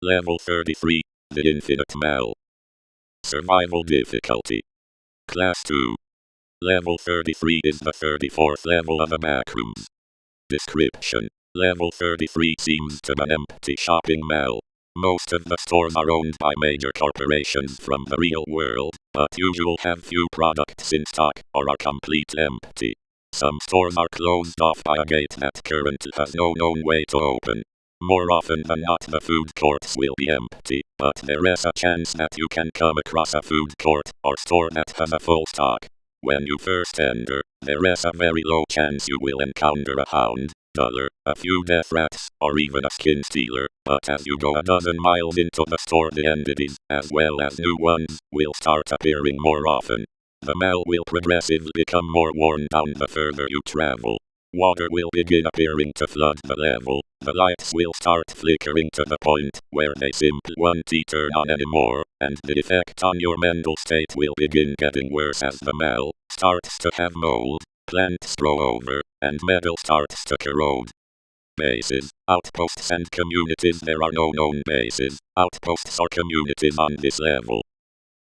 Level 33, The Infinite Mal. Survival difficulty. Class 2. Level 33 is the 34th level of the backrooms. Description. Level 33 seems to be an empty shopping mall. Most of the stores are owned by major corporations from the real world, but usually have few products in stock or are completely empty. Some stores are closed off by a gate that currently has no known way to open. More often than not, the food courts will be empty, but there is a chance that you can come across a food court or store that has a full stock. When you first enter, there is a very low chance you will encounter a hound, dollar, a few death rats, or even a skin stealer, but as you go a dozen miles into the store, the entities, as well as new ones, will start appearing more often. The mall will progressively become more worn down the further you travel. Water will begin appearing to flood the level. The lights will start flickering to the point where they simply won't turn on anymore, and the effect on your mental state will begin getting worse as the mall starts to have mold, plants grow over, and metal starts to corrode. Bases, outposts and communities. There are no known bases, outposts or communities on this level.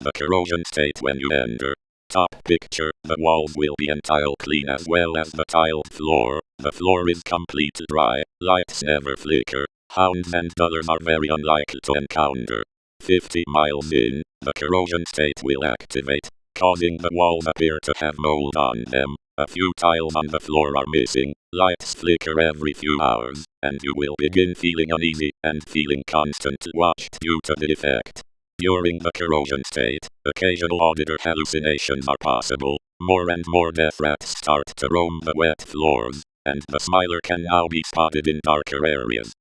The corrosion state when you enter. Top picture, the walls will be entirely clean as well as the tiled floor. The floor is completely dry, lights never flicker, hounds and dullers are very unlikely to encounter. 50 miles in, the corrosion state will activate, causing the walls appear to have mold on them. A few tiles on the floor are missing, lights flicker every few hours, and you will begin feeling uneasy and feeling constantly watched due to the effect. During the corrosion state, occasional auditor hallucinations are possible. More and more death rats start to roam the wet floors, and the smiler can now be spotted in darker areas.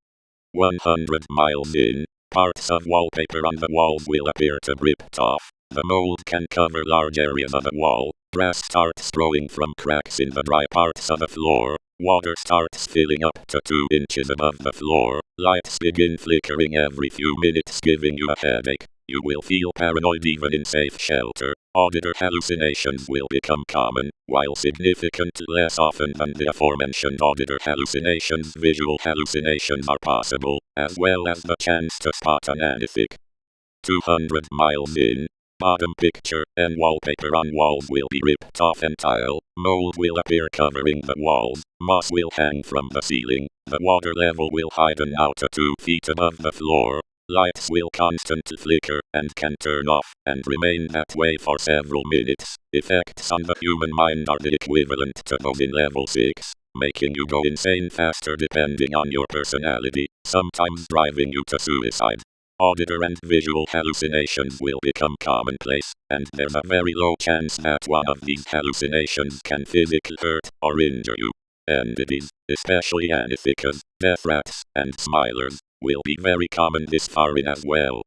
100 miles in, parts of wallpaper on the walls will appear to ripped off. The mold can cover large areas of the wall. Grass starts growing from cracks in the dry parts of the floor. Water starts filling up to 2 inches above the floor. Lights begin flickering every few minutes, giving you a headache. You will feel paranoid even in safe shelter. Auditor hallucinations will become common, while significantly less often than the aforementioned auditor hallucinations. Visual hallucinations are possible, as well as the chance to spot an anesthetic. 200 miles in. Bottom picture, and wallpaper on walls will be ripped off entirely. Mold will appear covering the walls. Moss will hang from the ceiling. The water level will heighten out to 2 feet above the floor. Lights will constantly flicker and can turn off and remain that way for several minutes. Effects on the human mind are the equivalent to those in level 6, making you go insane faster depending on your personality, sometimes driving you to suicide. Auditor and visual hallucinations will become commonplace, and there's a very low chance that one of these hallucinations can physically hurt or injure you. Entities, especially anesthetics, death rats, and smilers, will be very common this far in as well.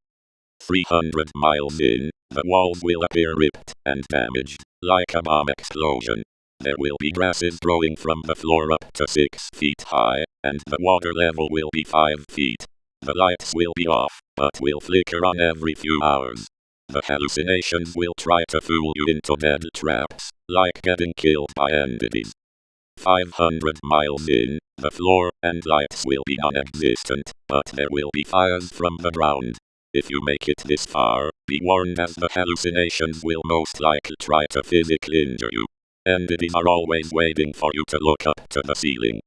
300 miles in, the walls will appear ripped and damaged, like a bomb explosion. There will be grasses growing from the floor up to 6 feet high, and the water level will be 5 feet. The lights will be off, but will flicker on every few hours. The hallucinations will try to fool you into dead traps, like getting killed by entities. 500 miles in, the floor and lights will be non-existent, but there will be fires from the ground. If you make it this far, be warned, as the hallucinations will most likely try to physically injure you. Entities are always waiting for you to look up to the ceiling.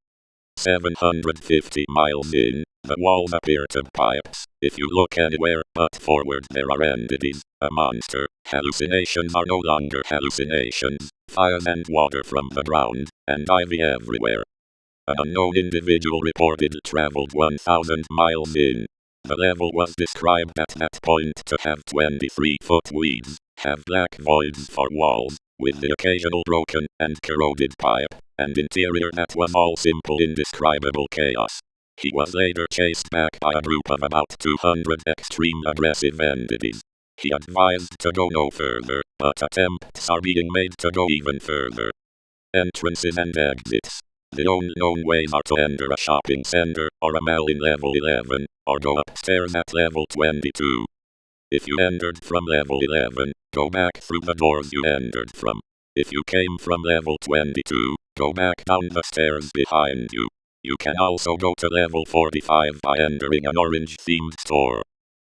750 miles in, the walls appear to be pipes. If you look anywhere but forward, there are entities, a monster. Hallucinations are no longer hallucinations. Fire and water from the ground, and ivy everywhere. An unknown individual reported traveled 1,000 miles in. The level was described at that point to have 23-foot weeds, have black voids for walls, with the occasional broken and corroded pipe, and interior that was all simple indescribable chaos. He was later chased back by a group of about 200 extreme aggressive entities. He advised to go no further, but attempts are being made to go even further. Entrances and exits. The only known ways are to enter a shopping center or a mall in level 11, or go upstairs at level 22. If you entered from level 11, go back through the doors you entered from. If you came from level 22, go back down the stairs behind you. You can also go to level 45 by entering an orange-themed store.